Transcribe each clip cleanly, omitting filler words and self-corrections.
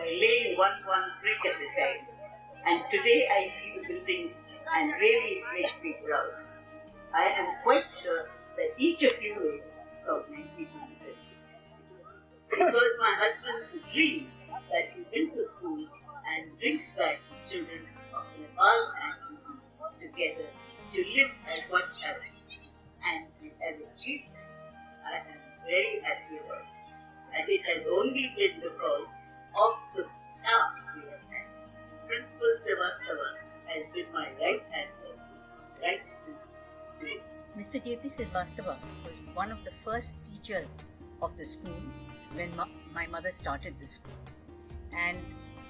laying one brick at a time. And today I see the buildings and really it makes me proud. I am quite sure that each of you will probably be committed. It was my husband's dream that he builds a school and brings back the children of Nepal and India together to live as one family. And we have achieved this. I am very happy about it. And it has only been because of the staff we have had. Principal Srivastava has been my right-hand person right since day. Mr. J.P. Srivastava was one of the first teachers of the school when my mother started the school. And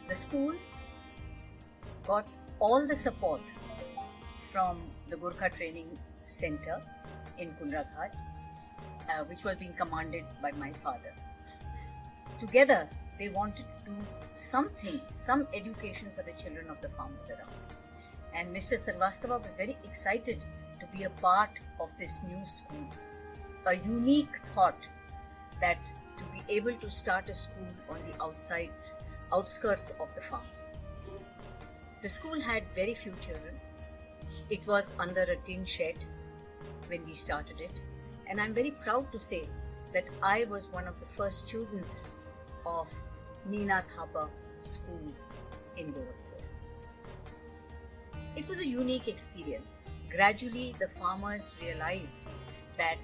the school got all the support from the Gorkha Training Center in Kundraghat, which was being commanded by my father. Together, they wanted to do something, some education for the children of the farmers around. And Mr. Srivastava was very excited to be a part of this new school. A unique thought that to be able to start a school on the outskirts of the farm. The school had very few children. It was under a tin shed when we started it. And I'm very proud to say that I was one of the first students of Nina Thapa School in Gorakhpur. It was a unique experience. Gradually, the farmers realized that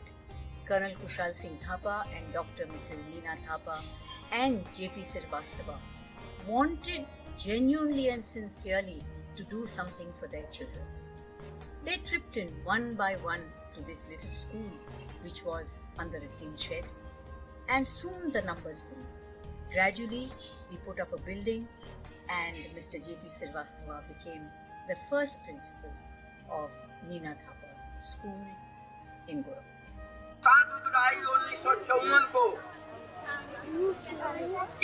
Colonel Kushal Singh Thapa and Dr. Mrs. Nina Thapa and J.P. Srivastava wanted genuinely and sincerely to do something for their children. They tripped in one by one to this little school, which was under a tin shed, and soon the numbers grew. Gradually, we put up a building and Mr. J.P. Srivastava became the first principal of Nina Thapa School in Gorakhpur. 7 जुलाई 1954 को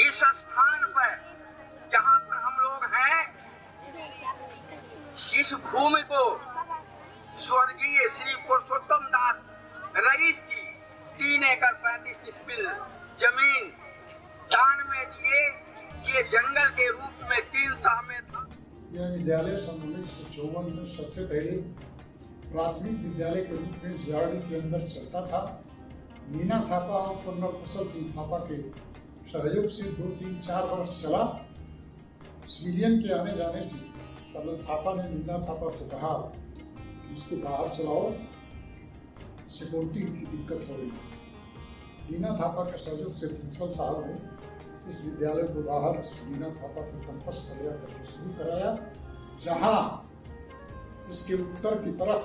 इस स्थान पर जहाँ पर हम लोग हैं, इस भूमि को स्वर्गीय श्री पुरुषोत्तम दास रईस जी 3 एकड़ 35 डिसमिल जमीन दान में दिए। ये जंगल के रूप में 3 तह में था। यह विद्यालय सन 1954 में सबसे पहले प्राथमिक विद्यालय के रूप में जियाड़ी के अंदर चलता था। नीना थापा और कर्नल कुशल सिंह थापा के सहयोग से 2-3-4 वर्ष चला। सिविलियन के आने जाने से कर्नल थापा ने नीना थापा से कहा, इसको बाहर चलाओ, सिक्योरिटी की दिक्कत हो रही है। नीना थापा के सहयोग से प्रिंसिपल साहब ने इस विद्यालय को बाहर नीना थापा के कैंपस तैयार करके शुरू कराया, जहां इसके उत्तर की तरफ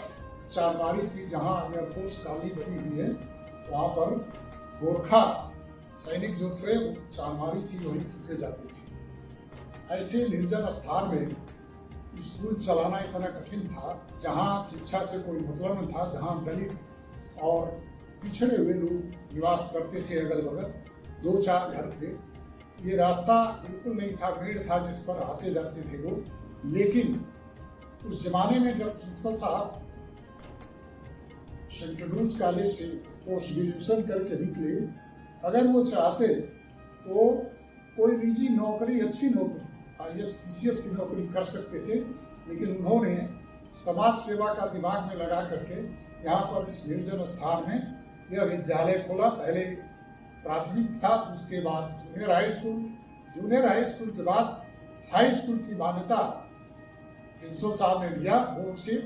चारबारी थी, जहां एयरफोर्स कॉलोनी बनी हुई है, वहां पर गोरखा सैनिक जो थे वो चारबारी थी, वहीं फूके जाते थे। ऐसे निर्जन स्थान में स्कूल चलाना इतना कठिन था, जहां शिक्षा से कोई मतलब न था, जहां दलित और पिछड़े हुए लोग निवास करते थे। अगल बगल 2-4 घर थे। ये रास्ता बिल्कुल नहीं था, भीड़ था जिस पर आते जाते थे लोग। लेकिन उस जमाने में जब प्रिंसिपल साहब सेंट लुइस कॉलेज से पोस्ट ग्रेजुएशन करके निकले, अगर वो चाहते तो कोई निजी नौकरी, अच्छी नौकरी, IAS PCS की नौकरी कर सकते थे। लेकिन उन्होंने समाज सेवा का दिमाग में लगा करके यहाँ पर इस निर्जन स्थान में यह विद्यालय खोला। पहले प्राथमिक था, उसके बाद junior high school, junior high school के बाद हाई स्कूल की मान्यता प्रिंसिपल साहब ने दिया बोर्ड से।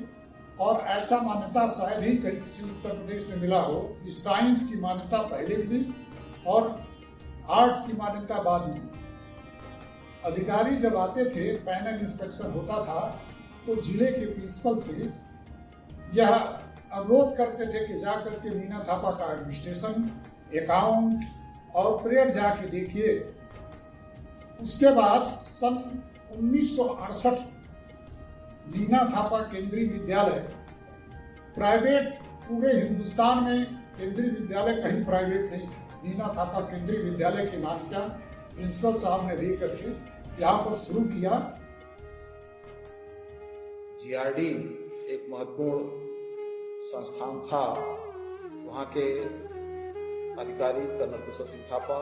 और ऐसा मान्यता शायद ही कहीं किसी उत्तर प्रदेश में मिला हो कि साइंस की मान्यता पहले मिली और आर्ट की मान्यता बाद में। अधिकारी जब आते थे, पैनल इंस्पेक्शन होता था, तो जिले के प्रिंसिपल से यह अनुरोध करते थे कि जाकर के नीना थापा का एडमिनिस्ट्रेशन, अकाउंट और प्रेयर जाके देखिए। उसके बाद सन 1968 नीना थापा केंद्रीय विद्यालय, प्राइवेट पूरे हिंदुस्तान में केंद्रीय विद्यालय कहीं प्राइवेट नहीं था। नीना थापा केंद्रीय विद्यालय की मान्यता प्रिंसिपल साहब ने दे करके यहाँ पर शुरू किया। GRD एक महत्वपूर्ण संस्थान था। वहाँ के अधिकारी कर्नल कुशल सिंह थापा,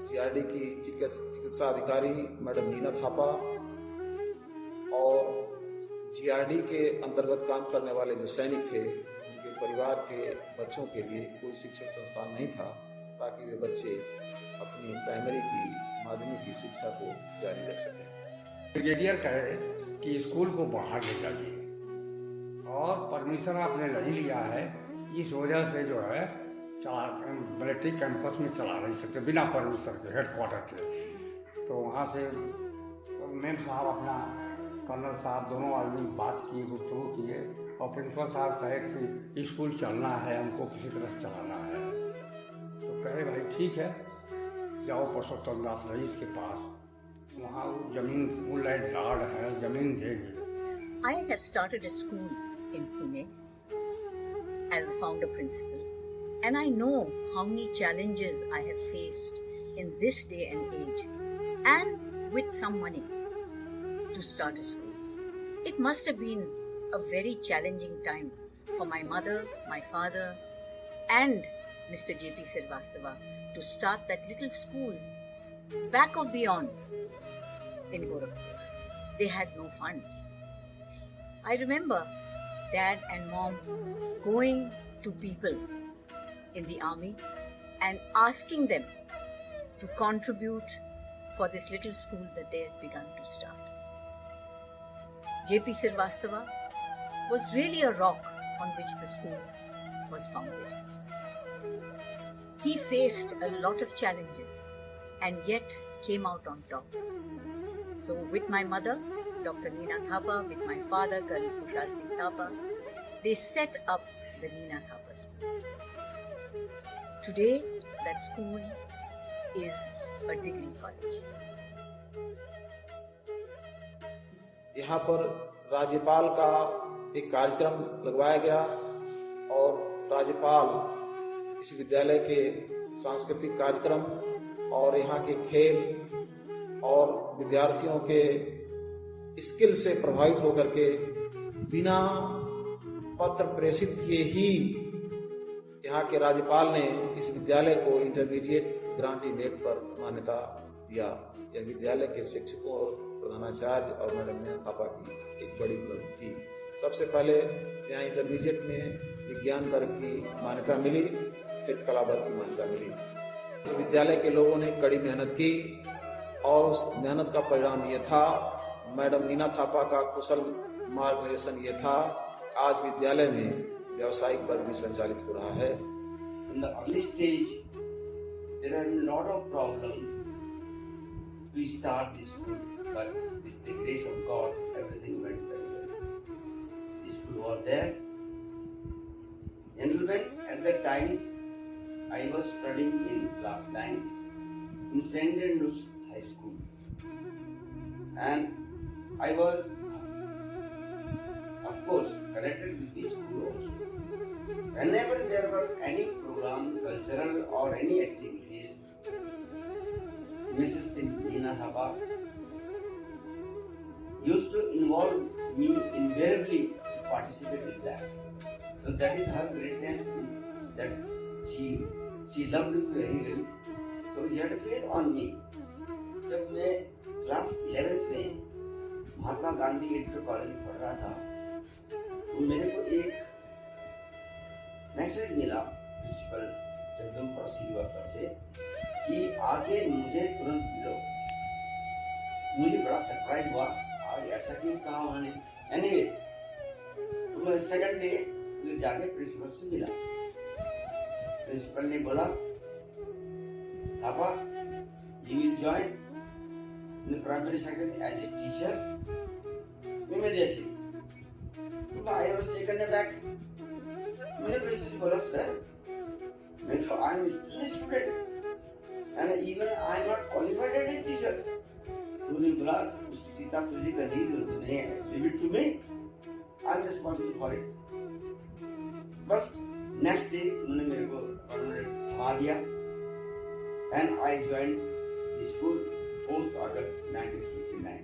जीआरडी की चिकित्सा अधिकारी मैडम नीना थापा और जीआरडी के अंतर्गत काम करने वाले जो सैनिक थे उनके परिवार के बच्चों के लिए कोई शिक्षण संस्थान नहीं था ताकि वे बच्चे अपनी प्राइमरी की माध्यमिक की शिक्षा को जारी रख सकें। ब्रिगेडियर कहे कि स्कूल को बाहर ले जाइए और परमिशन आपने नहीं लिया है, इस वजह से जो है मिलिट्री कैंपस में चला नहीं सकते बिना परमिशन के हेडक्वार्टर के। तो वहाँ से मेम साहब अपना कर्नल साहब दोनों आदमी बात किए, गुफ्तगू किए और प्रिंसिपल साहब कहे कि स्कूल चलना है, हमको किसी तरह से चलाना है। तो कहे भाई ठीक है, जाओ पुरुषोत्तम दास रईस के पास, वहाँ जमीन फुल एंड गार्ड है, जमीन देंगे। I have started a school in Pune as a founder principal, and I know how many challenges I have faced in this day and age, and with some money to start a school. It must have been a very challenging time for my mother, my father, and Mr. J.P. Srivastava to start that little school back of beyond in Gorakhpur. They had no funds. I remember Dad and Mom going to people in the army and asking them to contribute for this little school that they had begun to start. J.P. Srivastava was really a rock on which the school was founded. He faced a lot of challenges and yet came out on top. So with my mother, Dr. Neena Thapa, with my father, Colonel Kushal Singh Thapa, they set up the Neena Thapa School. Today, that school is a degree college. यहाँ पर राज्यपाल का एक कार्यक्रम लगवाया गया और राज्यपाल इस विद्यालय के सांस्कृतिक कार्यक्रम और यहाँ के खेल और विद्यार्थियों के स्किल से प्रभावित होकर के बिना पत्र प्रेषित किए ही यहाँ के राज्यपाल ने इस विद्यालय को इंटरमीडिएट ग्रांटीनेट पर मान्यता दिया। यह विद्यालय के शिक्षकों और प्रधानाचार्य और मैडम नीना थापा की एक बड़ी उपलब्धि थी। सबसे पहले यहाँ इंटरमीडिएट में विज्ञान वर्ग की मान्यता मिली, फिर कला वर्ग की मान्यता मिली। इस विद्यालय के लोगों ने कड़ी मेहनत की और उस मेहनत का परिणाम ये था, मैडम नीना थापा का कुशल मार्गदर्शन ये था, आज विद्यालय में व्यावसायिक वर्ग भी संचालित हो रहा है। In the early stage, there are a lot of problems to start this school, but with the grace of God, everything went very well. The school was there. Gentlemen, at that time, I was studying in class 9th in St. Andrews High School, and I was, of course, connected with this school also. Whenever there were any program, cultural or any activities, Mrs. Neena Thapa used to involve me invariably to participate with that. So that is her greatness, that she loved me very well. So she had faith on me. जब मैं class 11th में Mahatma Gandhi inter college में पढ़ रहा था, तो मेरे को एक मैसेज मिला प्रिंसिपल जगदम्बा श्रीवास्तव से कि आके मुझे तुरंत मिलो। मुझे बड़ा सरप्राइज हुआ, आज ऐसा क्यों कहा उन्होंने। एनीवे, तो मैं सेकंड डे मुझे जाके प्रिंसिपल से मिला। प्रिंसिपल ने बोला, Thapa, you will join in the primary secondary as a teacher immediately. I was taken aback. मैंने प्रिंसिपल बोला, sir, I am still a student and even I am not qualified as a teacher. उन्होंने बोला, उसकी चिंता तुझे करने की जरूरत नहीं है, leave it to me, I am responsible for it. बस नेक्स्ट डे उन्होंने मेरे को थमा दिया and I joined the school 4th August 1959.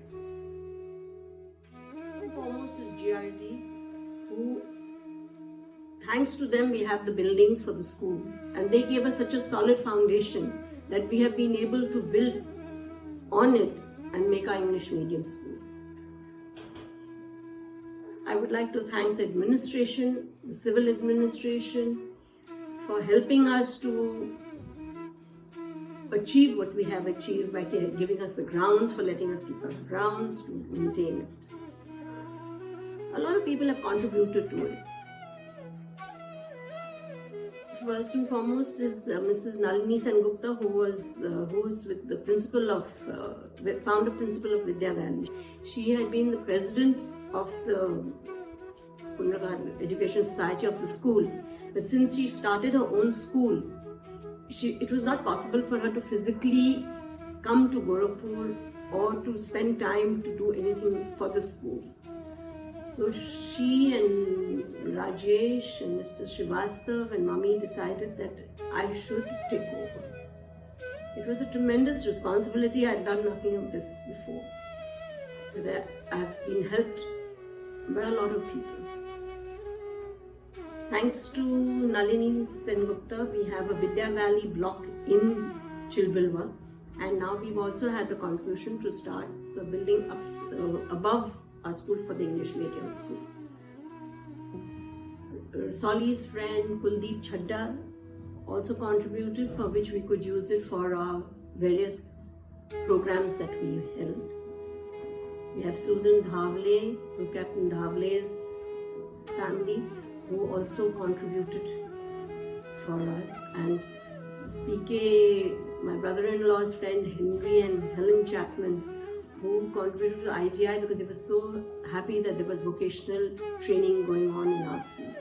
First and foremost is GRD, who, thanks to them, we have the buildings for the school, and they gave us such a solid foundation that we have been able to build on it and make our English medium school. I would like to thank the administration, the civil administration, for helping us to achieve what we have achieved by giving us the grounds, for letting us keep our grounds, to maintain it. A lot of people have contributed to it. First and foremost is Mrs. Nalini Sengupta, who is with the principal of founder principal of Vidya Valley. She had been the president of the Pundragarh Education Society of the school, but since she started her own school, it was not possible for her to physically come to Gorakhpur or to spend time to do anything for the school. So she and Rajesh and Mr. Srivastav and Mummy decided that I should take over. It was a tremendous responsibility. I had done nothing of this before. But I have been helped by a lot of people. Thanks to Nalini Sengupta, we have a Vidya Valley block in Chilbilwa, and now we've also had the contribution to start the building up above our school for the English medium school. Soli's friend Kuldeep Chadda also contributed, for which we could use it for our various programs that we held. We have Susan Dhavle, Captain Dhavle's family, who also contributed for us, and PK, my brother-in-law's friend Henry and Helen Chapman, who contributed to IGI because they were so happy that there was vocational training going on in our school.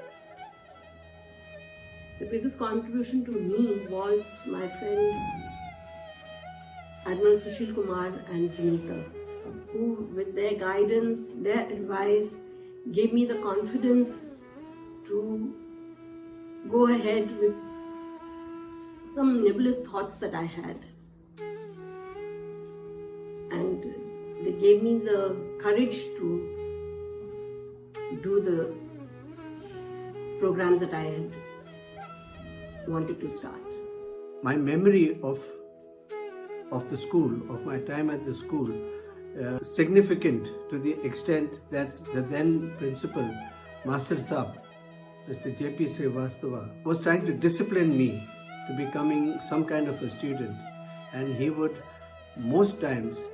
The biggest contribution to me was my friend Admiral Sushil Kumar and Vinita, who with their guidance, their advice, gave me the confidence to go ahead with some nebulous thoughts that I had. And they gave me the courage to do the programs that I had wanted to start. My memory of the school, of my time at the school, significant to the extent that the then principal, Master Saab, Mr. J.P. Srivastava, was trying to discipline me to becoming some kind of a student, and he would most times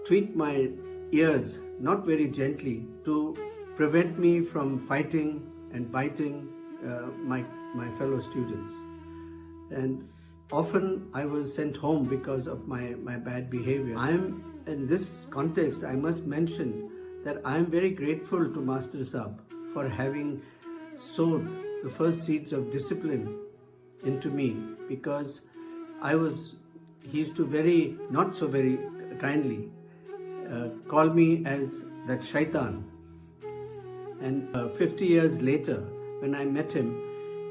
tweak my ears not very gently to prevent me from fighting and biting my fellow students. And often I was sent home because of my bad behavior. In this context, I must mention that I am very grateful to Master Saab for having sowed the first seeds of discipline into me, because he used to not so very kindly call me as that shaitan. And 50 years later, when I met him,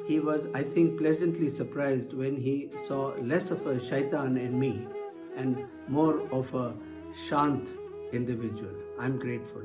he was, I think, pleasantly surprised when he saw less of a shaitan in me and more of a shant individual. I'm grateful.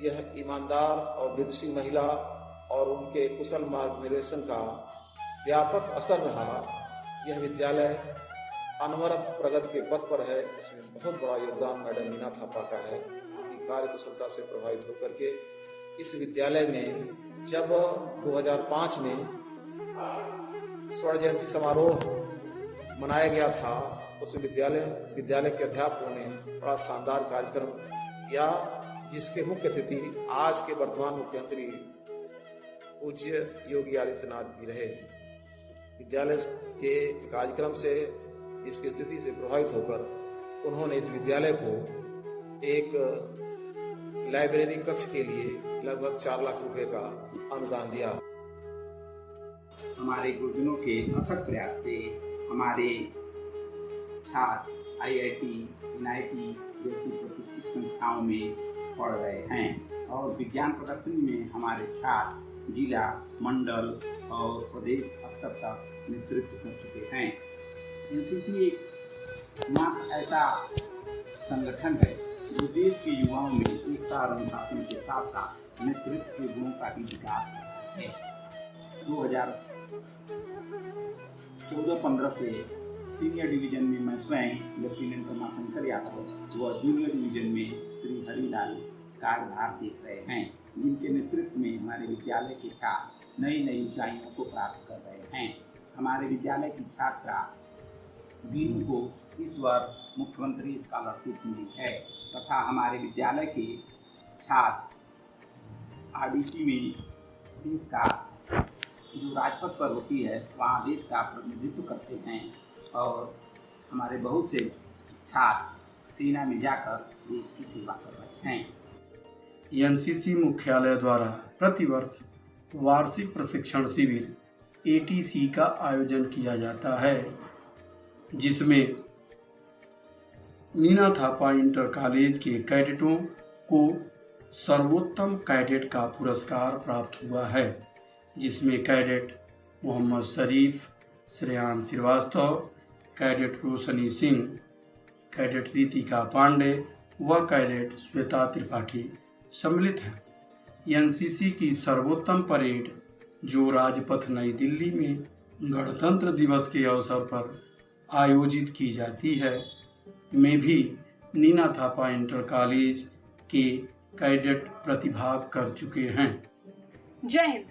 यह ईमानदार और विदुषी महिला और उनके कुशल मार्गदर्शन का व्यापक असर रहा। यह विद्यालय अनवरत प्रगति के पथ पर है। इसमें बहुत बड़ा योगदान मैडम मीना थापा का है कि कार्य कुशलता से प्रभावित होकर के इस विद्यालय में जब 2005 में स्वर्ण जयंती समारोह मनाया गया था, उसमें विद्यालय के अध्यापकों ने बड़ा शानदार कार्यक्रम किया, जिसके मुख्य अतिथि आज के वर्तमान मुख्यमंत्री पूज्य योगी आदित्यनाथ जी रहे। विद्यालय के कार्यक्रम से, इसकी स्थिति से प्रभावित होकर उन्होंने इस विद्यालय को एक लाइब्रेरी कक्ष के लिए लगभग 4 लाख रुपए का अनुदान दिया। हमारे गुरुजनों के अथक प्रयास से हमारे छात्र IIT, NIT जैसी प्रतिष्ठित संस्थाओं में पढ़ रहे हैं। और विज्ञान प्रदर्शनी में हमारे छात्र जिला, मंडल और प्रदेश स्तर तक नेतृत्व कर चुके हैं। एनसीसी एक मात्र ऐसा संगठन है जो देश के युवाओं में एकता और अनुशासन के साथ साथ नेतृत्व के गुणों का भी विकास करता है। 2014-15 से सीनियर डिवीजन में मैं स्वयं लेफ्टिनेंट रमाशंकर यादव व जूनियर डिवीजन में श्री हरिलाल कार्यभार देख रहे हैं, जिनके नेतृत्व में हमारे विद्यालय के छात्र नई नई ऊंचाइयों को प्राप्त कर रहे हैं। हमारे विद्यालय की छात्रा बीनू को इस वर्ष मुख्यमंत्री स्कॉलरशिप मिली है तथा हमारे विद्यालय के छात्र आरडीसी में देश का जो राजपथ पर होती है वहाँ देश का प्रतिनिधित्व करते हैं और हमारे बहुत से छात्र सेना में जाकर देश की सेवा कर रहे हैं। एनसीसी मुख्यालय द्वारा प्रतिवर्ष वार्षिक प्रशिक्षण शिविर ATC का आयोजन किया जाता है, जिसमें नीना थापा इंटर कॉलेज के कैडेटों को सर्वोत्तम कैडेट का पुरस्कार प्राप्त हुआ है, जिसमें कैडेट मोहम्मद शरीफ, श्रेयान श्रीवास्तव, कैडेट रोशनी सिंह, कैडेट रितिका पांडे व कैडेट श्वेता त्रिपाठी सम्मिलित हैं। एनसीसी की सर्वोत्तम परेड जो राजपथ नई दिल्ली में गणतंत्र दिवस के अवसर पर आयोजित की जाती है, में भी नीना थापा इंटर कॉलेज के कैडेट प्रतिभाग कर चुके हैं। जय हिंद,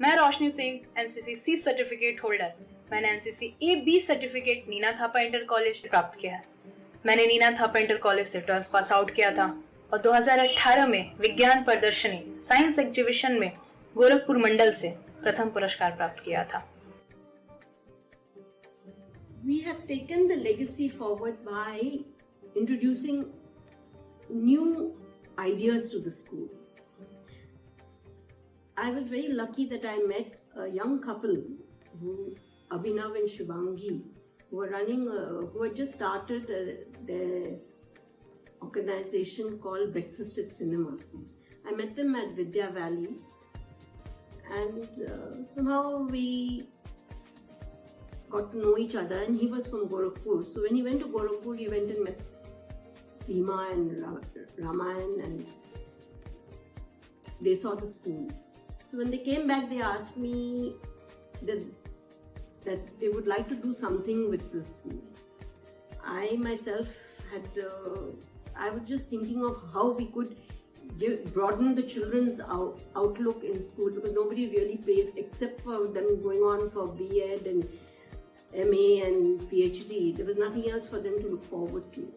मैं Roshni Singh, NCC C certificate holder. मैंने NCC A-B certificate Neena Thapa inter college प्राप्त किया है। मैंने नीना थापा इंटर कॉलेज से 12th पास आउट किया था और 2018 में विज्ञान प्रदर्शनी साइंस एग्जीबिशन में गोरखपुर मंडल से प्रथम पुरस्कार प्राप्त किया था। We have taken the legacy forward by introducing new ideas to the school. I was very lucky that I met a young couple, Abhinav and Shivangi, who had just started their organization called Breakfast at Cinema. I met them at Vidya Valley, and somehow we got to know each other, and he was from Gorakhpur. So when he went to Gorakhpur, he went and met Seema and Ramayan, and they saw the school. So when they came back, they asked me that they would like to do something with the school. I myself I was just thinking of how we could broaden the children's outlook in school, because nobody really paid, except for them going on for B.Ed and MA and PhD. There was nothing else for them to look forward to.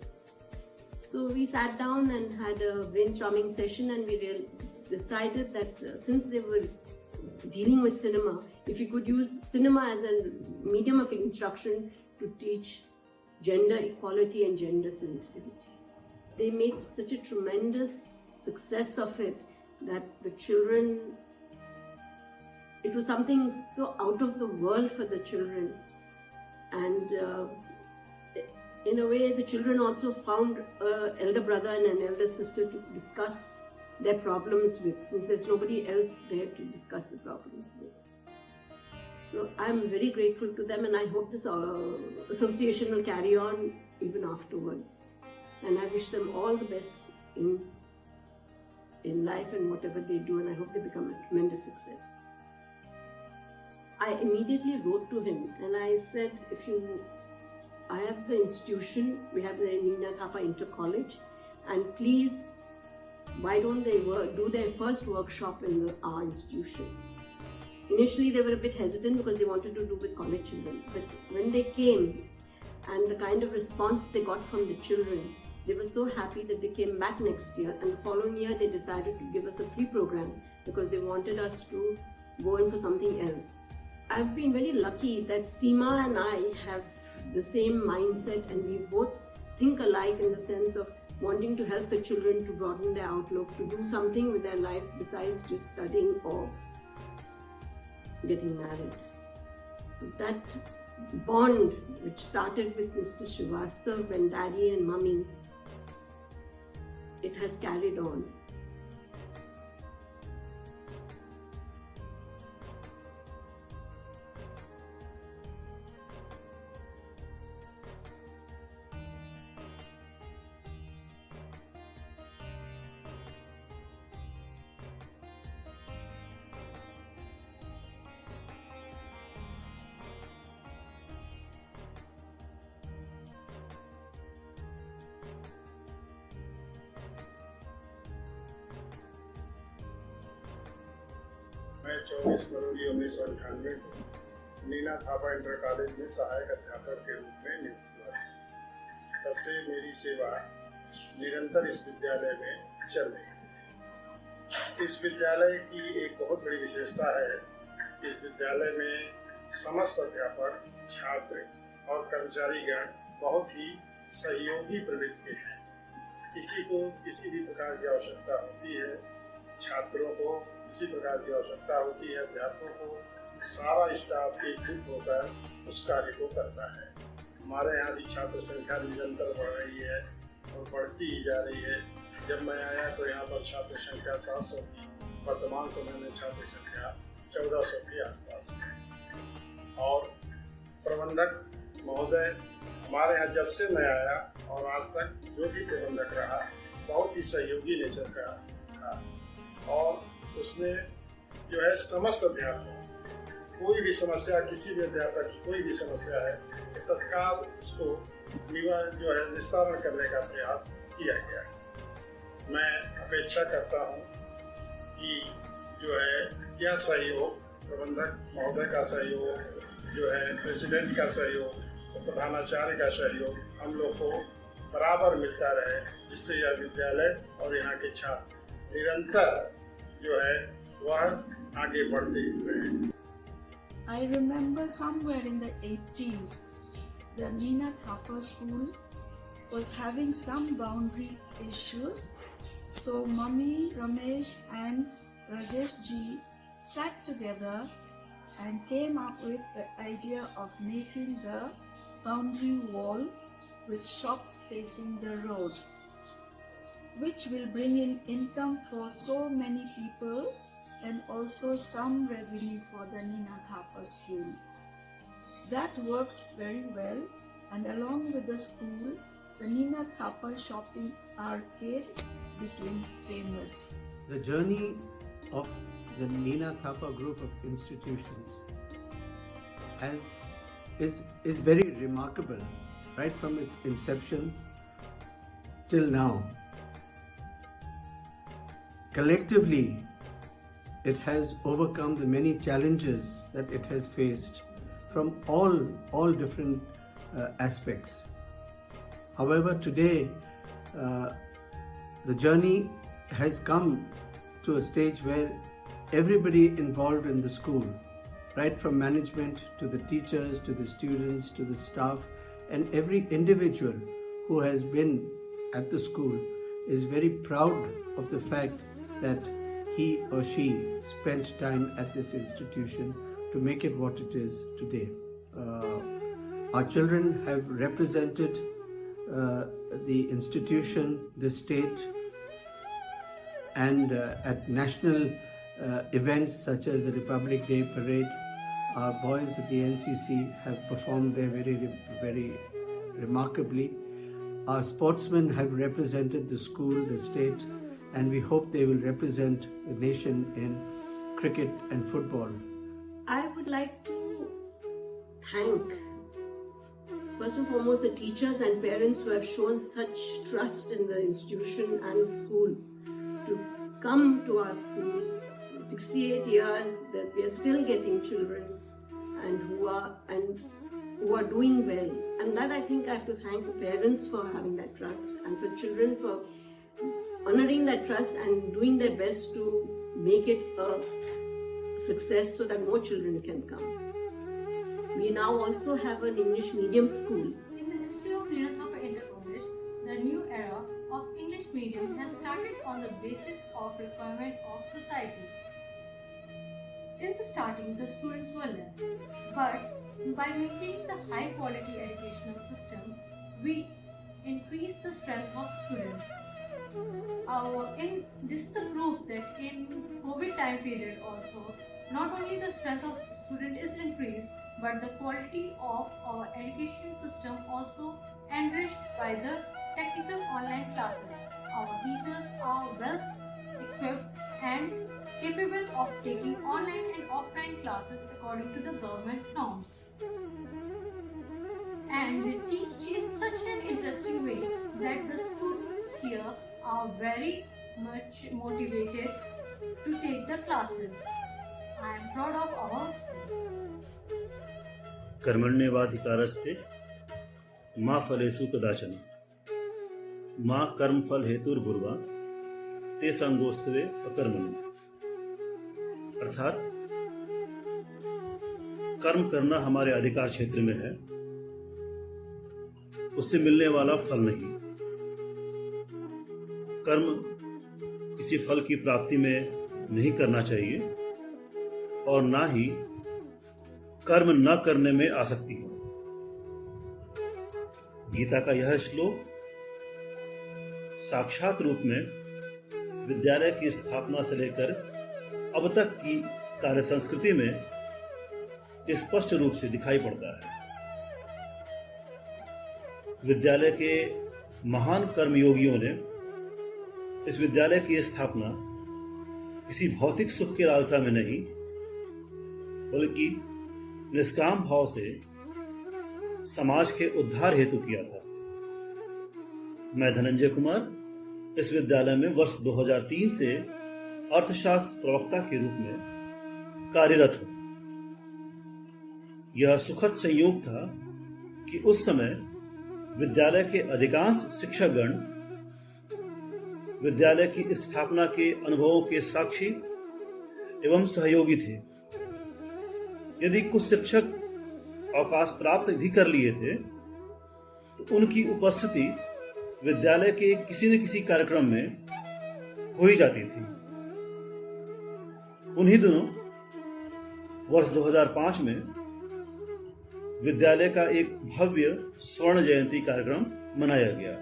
So we sat down and had a brainstorming session, and we decided that since they were dealing with cinema, if we could use cinema as a medium of instruction to teach gender equality and gender sensitivity. They made such a tremendous success of it that the children, it was something so out of the world for the children. And in a way, the children also found an elder brother and an elder sister to discuss their problems with, since there's nobody else there to discuss the problems with. So I'm very grateful to them, and I hope this association will carry on even afterwards. And I wish them all the best in life and whatever they do, and I hope they become a tremendous success. I immediately wrote to him and I said, I have the institution, we have the Nina Thapa Inter College, and please, why don't they do their first workshop in our institution? Initially they were a bit hesitant because they wanted to do with college children, but when they came and the kind of response they got from the children, they were so happy that they came back next year, and the following year they decided to give us a free program because they wanted us to go in for something else. I've been very lucky that Seema and I have the same mindset, and we both think alike in the sense of wanting to help the children to broaden their outlook, to do something with their lives besides just studying or getting married. That bond which started with Mr. Srivastav and Daddy and Mummy, it has carried on. 24 फरवरी 1998 को Neena Thapa inter college में सहायक अध्यापक के रूप में नियुक्त हुआ। तब से मेरी सेवा निरंतर इस विद्यालय में चल रही है। इस विद्यालय की एक बहुत बड़ी विशेषता है, इस विद्यालय में समस्त अध्यापक, छात्र और कर्मचारीगण बहुत ही सहयोगी प्रवृत्ति के हैं। किसी को किसी भी प्रकार की आवश्यकता होती है, छात्रों को किसी प्रकार की आवश्यकता होती है, अध्यापकों को, सारा स्टाफ एकजुट होकर उस कार्य को करता है। हमारे यहाँ भी छात्र संख्या निरंतर बढ़ रही है और बढ़ती ही जा रही है। जब मैं आया तो यहाँ पर छात्र संख्या 700 की, वर्तमान समय में छात्र संख्या 1400 के आसपास है। और प्रबंधक महोदय हमारे यहाँ जब से मैं आया और आज तक जो भी प्रबंधक रहा, बहुत ही सहयोगी नेचर का था और उसने जो है समस्त अध्यापकों, कोई भी समस्या, किसी भी अध्यापक की कोई भी समस्या है तो तत्काल उसको जो है निस्तारण करने का प्रयास किया गया है। मैं अपेक्षा करता हूँ कि जो है यह सहयोग, प्रबंधक महोदय का सहयोग, जो है प्रेसिडेंट का सहयोग, प्रधानाचार्य का सहयोग हम लोग को बराबर मिलता रहे, जिससे यह विद्यालय और यहाँ के छात्र निरंतर जो है वह आगे बढ़ते रहे। I remember somewhere in the 80s, the Nina Thapa school was having some boundary issues. So Mummy, Ramesh and Rajesh ji sat together and came up with the idea of making the boundary wall with shops facing the road, which will bring in income for so many people and also some revenue for the Nina Thapa school. That worked very well, and along with the school, the Nina Thapa shopping arcade became famous. The journey of the Nina Thapa group of institutions is very remarkable, right from its inception till now. Collectively, it has overcome the many challenges that it has faced from all different aspects. However, today the journey has come to a stage where everybody involved in the school, right from management to the teachers, to the students, to the staff, and every individual who has been at the school is very proud of the fact that he or she spent time at this institution to make it what it is today. Our children have represented the institution, the state, and at national events such as the Republic Day Parade. Our boys at the NCC have performed there very remarkably. Our sportsmen have represented the school, the state, and we hope they will represent the nation in cricket and football. I would like to thank, first and foremost, the teachers and parents who have shown such trust in the institution and school to come to our school. 68 years that we are still getting children and who are doing well. And that I think I have to thank the parents for having that trust, and for children for honoring that trust and doing their best to make it a success so that more children can come. We now also have an English medium school. In the history of Nina Thapa Inter-College, the new era of English medium has started on the basis of requirement of society. In the starting, the students were less, but by maintaining the high quality educational system, we increased the strength of students. This is the proof that in COVID time period also, not only the strength of student is increased, but the quality of our education system also enriched by the technical online classes. Our teachers are well equipped and capable of taking online and offline classes according to the government norms. And they teach in such an interesting way that the students here are very much motivated to take the classes. I am proud of our school. कर्मण्येवाधिकारस्ते मा फलेषु कदाचन माँ कर्म फल हेतुर्भुर्वा ते संगोस्तवे अकर्मणि। अर्थात कर्म करना हमारे अधिकार क्षेत्र में है, उससे मिलने वाला फल नहीं। कर्म किसी फल की प्राप्ति में नहीं करना चाहिए और ना ही कर्म न करने में आसक्ति हो। गीता का यह श्लोक साक्षात रूप में विद्यालय की स्थापना से लेकर अब तक की कार्य संस्कृति में स्पष्ट रूप से दिखाई पड़ता है। विद्यालय के महान कर्मयोगियों ने इस विद्यालय की स्थापना किसी भौतिक सुख के लालसा में नहीं, बल्कि निष्काम भाव से समाज के उद्धार हेतु किया था। मैं धनंजय कुमार इस विद्यालय में वर्ष 2003 से अर्थशास्त्र प्रवक्ता के रूप में कार्यरत हूं। यह सुखद संयोग था कि उस समय विद्यालय के अधिकांश शिक्षकगण विद्यालय की स्थापना के अनुभवों के साक्षी एवं सहयोगी थे। यदि कुछ शिक्षक अवकाश प्राप्त भी कर लिए थे तो उनकी उपस्थिति विद्यालय के किसी न किसी कार्यक्रम में हो ही जाती थी। उन्हीं दिनों वर्ष 2005 में विद्यालय का एक भव्य स्वर्ण जयंती कार्यक्रम मनाया गया।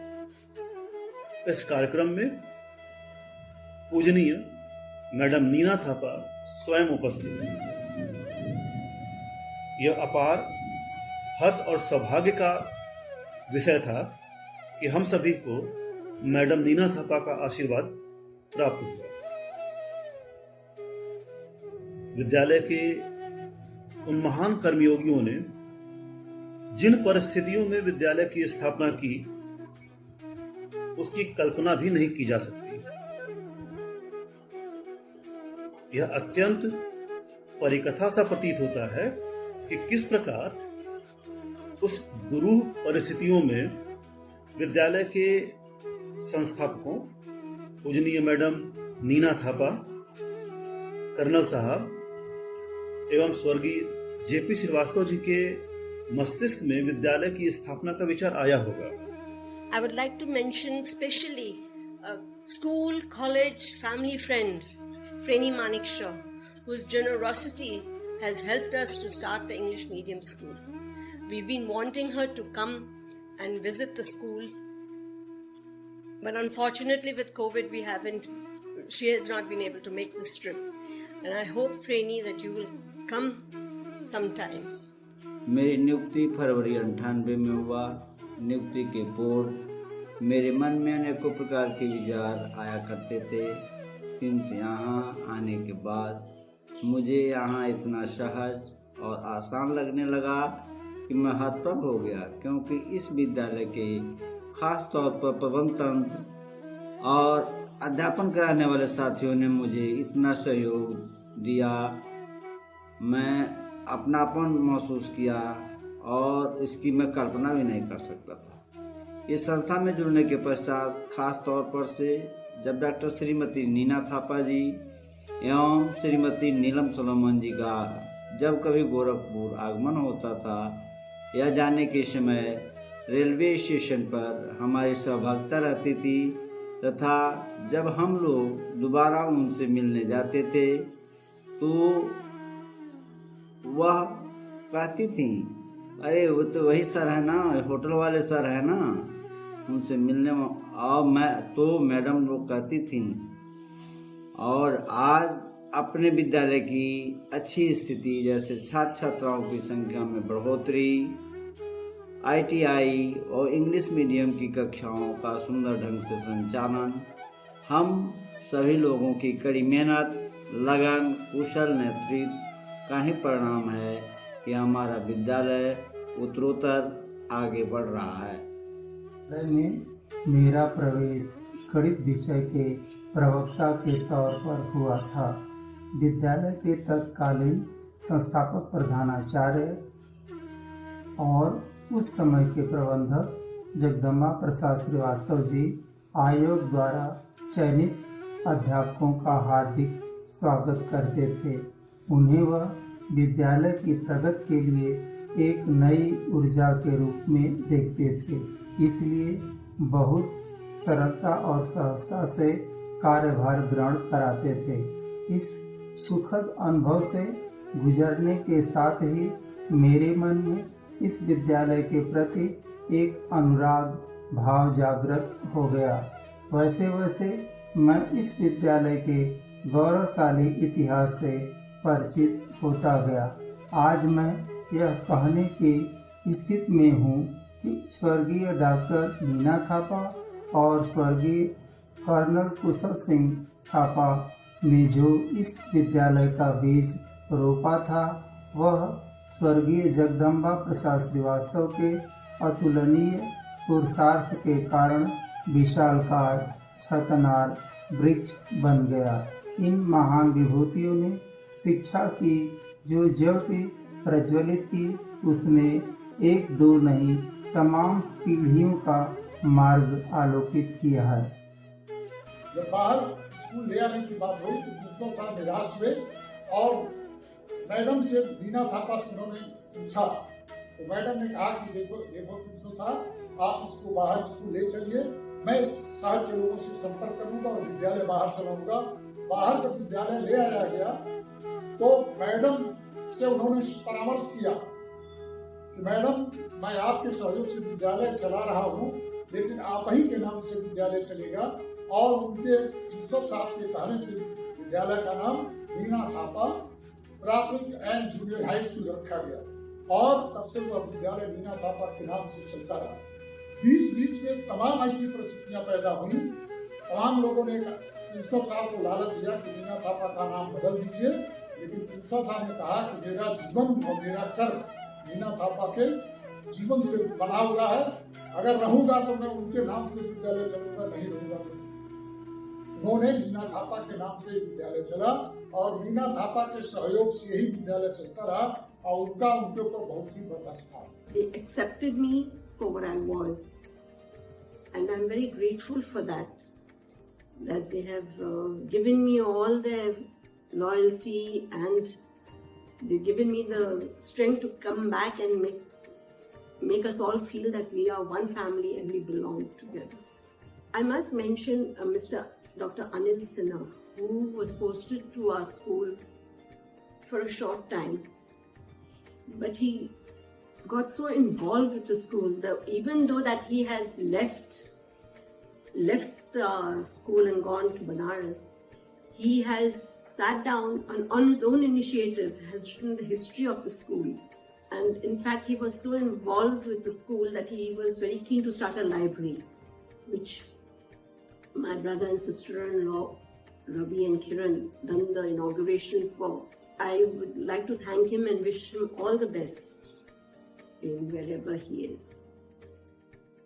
इस कार्यक्रम में पूजनीय मैडम नीना थापा स्वयं उपस्थित थी। यह अपार हर्ष और सौभाग्य का विषय था कि हम सभी को मैडम नीना थापा का आशीर्वाद प्राप्त हुआ। विद्यालय के उन महान कर्मयोगियों ने जिन परिस्थितियों में विद्यालय की स्थापना की, उसकी कल्पना भी नहीं की जा सकती। यह अत्यंत परिकथा सा प्रतीत होता है कि किस प्रकार उस दुरूह परिस्थितियों में विद्यालय के संस्थापकों पूजनीय मैडम नीना थापा, कर्नल साहब एवं स्वर्गीय जेपी श्रीवास्तव जी के मस्तिष्क में विद्यालय की स्थापना का विचार आया होगा। I would like to mention specially a school, college, family friend, Freni Manekshaw, whose generosity has helped us to start the English medium school. We've been wanting her to come and visit the school, but unfortunately with COVID she has not been able to make this trip. And I hope, Freni, that you will come sometime. मेरी नियुक्ति फरवरी 98 में हुआ। नियुक्ति के पूर्व मेरे मन में अनेकों प्रकार के विचार आया करते थे, किंतु यहाँ आने के बाद मुझे यहाँ इतना सहज और आसान लगने लगा कि मैं हतप्रभ हो गया, क्योंकि इस विद्यालय के खास तौर पर प्रबंध तंत्र और अध्यापन कराने वाले साथियों ने मुझे इतना सहयोग दिया। मैं अपनापन महसूस किया और इसकी मैं कल्पना भी नहीं कर सकता था। इस संस्था में जुड़ने के पश्चात खास तौर पर से जब डॉक्टर श्रीमती नीना थापा जी एवं श्रीमती नीलम सोलोमन जी का जब कभी गोरखपुर आगमन होता था या जाने के समय रेलवे स्टेशन पर हमारी सहभागिता रहती थी, तथा जब हम लोग दोबारा उनसे मिलने जाते थे तो वह कहती थी, अरे वो तो वही सर है ना, होटल वाले सर है ना, उनसे मिलने में। और मैडम लोग कहती थी। और आज अपने विद्यालय की अच्छी स्थिति, जैसे छात्र छात्राओं की संख्या में बढ़ोतरी, ITI और इंग्लिश मीडियम की कक्षाओं का सुंदर ढंग से संचालन, हम सभी लोगों की कड़ी मेहनत, लगन, कुशल नेतृत्व का ही परिणाम है कि हमारा विद्यालय उत्तरोत्तर आगे बढ़ रहा है। में मेरा प्रवेश गणित विषय के प्रवक्ता के तौर पर हुआ था। विद्यालय के तत्कालीन संस्थापक प्रधानाचार्य और उस समय के प्रबंधक जगदम्बा प्रसाद श्रीवास्तव जी आयोग द्वारा चयनित अध्यापकों का हार्दिक स्वागत करते थे। उन्हें वह विद्यालय की प्रगति के लिए एक नई ऊर्जा के रूप में देखते थे, इसलिए बहुत सरलता और सहजता से कार्यभार ग्रहण कराते थे। इस सुखद अनुभव से गुजरने के साथ ही मेरे मन में इस विद्यालय के प्रति एक अनुराग भाव जागृत हो गया। वैसे वैसे मैं इस विद्यालय के गौरवशाली इतिहास से परिचित होता गया। आज मैं यह कहने की स्थिति में हूँ कि स्वर्गीय डॉक्टर नीना थापा और स्वर्गीय कर्नल कुशल सिंह थापा ने जो इस विद्यालय का बीज रोपा था, वह स्वर्गीय जगदम्बा प्रसाद श्रीवास्तव के अतुलनीय पुरुषार्थ के कारण विशालकाय छतनार वृक्ष बन गया। इन महान विभूतियों ने शिक्षा की जो ज्योति प्रज्वलित की, उसने एक दो नहीं तमाम पीढ़ियों का मार्ग आलोकित किया है। जब बाहर स्कूल ले आने की बात हुई तो प्रिंसिपल साहब निराश हुए और मैडम से नीना थापा से उन्होंने पूछा, तो मैडम ने कहा कि देखो प्रिंसिपल साहब, आप इसको बाहर स्कूल ले चलिए, मैं इस शहर के लोगों से संपर्क करूंगा और विद्यालय बाहर चलाऊंगा। बाहर जब विद्यालय ले आया गया तो मैडम से उन्होंने परामर्श किया कि मैडम, मैं आपके सहयोग से विद्यालय चला रहा हूँ, लेकिन आप ही के नाम से विद्यालय चलेगा। और उनके प्रिंसिपल साहब के कहने से विद्यालय का नाम नीना थापा प्राथमिक एंड जूनियर हाई स्कूल रखा गया और तब से वह विद्यालय नीना थापा के नाम से चलता रहा। बीच में तमाम ऐसी परिस्थितियां पैदा हुई। तमाम लोगों ने प्रिंसिपल साहब को लालच दिया कि नीना थापा का नाम बदल दीजिए, लेकिन प्रिंसिपल साहब ने कहा कि मेरा जीवन और मेरा कर्म नीना थापा के जीवन से बना हुआ है। अगर रहूंगा तो मैं उनके नाम से विद्यालय चलूंगा, नहीं रहूंगा तो। उन्होंने नीना थापा के नाम से विद्यालय चला और नीना थापा के सहयोग से ही विद्यालय चलता रहा और उनका उनके ऊपर बहुत ही बर्दाश्त था। They accepted me for what I was, and I'm very grateful for that. That they have given me all their loyalty and they've given me the strength to come back and make us all feel that we are one family and we belong together. I must mention Mr. Dr. Anil Sinha, who was posted to our school for a short time, but he got so involved with the school that even though that he has left the school and gone to Banaras, he has sat down and on his own initiative has written the history of the school. And in fact, he was so involved with the school that he was very keen to start a library, which my brother and sister-in-law Ravi and Kiran done the inauguration for. I would like to thank him and wish him all the best in wherever he is.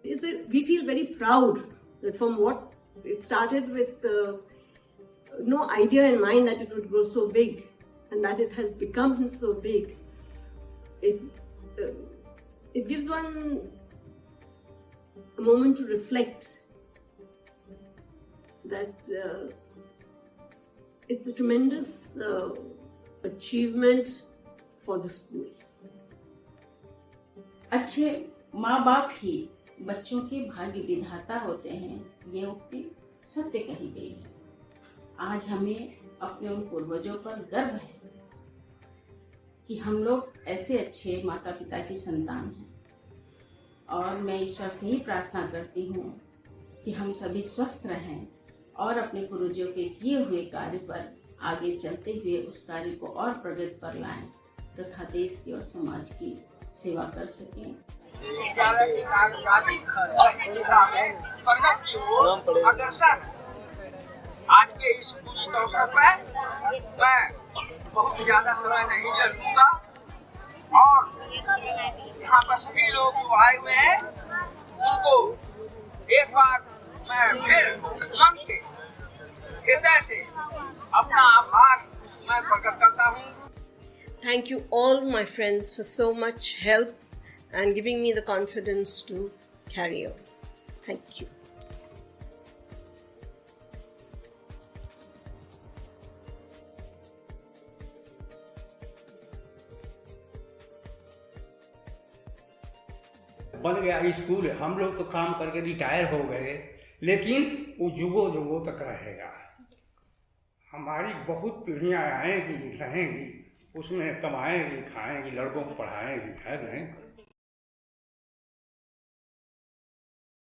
We feel very proud that from what it started with no idea in mind that it would grow so big and that it has become so big. It gives one a moment to reflect that it's a tremendous achievement for the school. अच्छे माँ बाप ही बच्चों के भाग्य विधाता होते हैं, ये उक्ति सत्य कही गई है। आज हमें अपने उन पूर्वजों पर गर्व है कि हम लोग ऐसे अच्छे माता पिता की संतान हैं और मैं ईश्वर से ही प्रार्थना करती हूँ कि हम सभी स्वस्थ रहें और अपने पूर्वजों के किए हुए कार्य पर आगे चलते हुए उस कार्य को और प्रगति पर लाएं तथा देश की और समाज की सेवा कर सकें। विद्यालय की कामयाबी दिशा में प्रगति की ओर अग्रसर। आज के इस पूरी अवसर पर मैं बहुत ज्यादा समय नहीं ले लूंगा और यहाँ पर सभी लोग जो आए हुए हैं उनको एक बार मैं फिर मन से हृदय से अपना आभार मैं प्रकट करता हूँ। Thank you all my friends for so much help and giving me the confidence to carry on. Thank you. बन गया स्कूल, हम लोग तो काम करके रिटायर हो गए, लेकिन वो युगों युगों तक रहेगा। हमारी बहुत पीढ़ियाँ आएंगी रहेंगी, उसमें कमाएंगी खाएंगी, लड़कों को पढ़ाएंगी, है नहीं।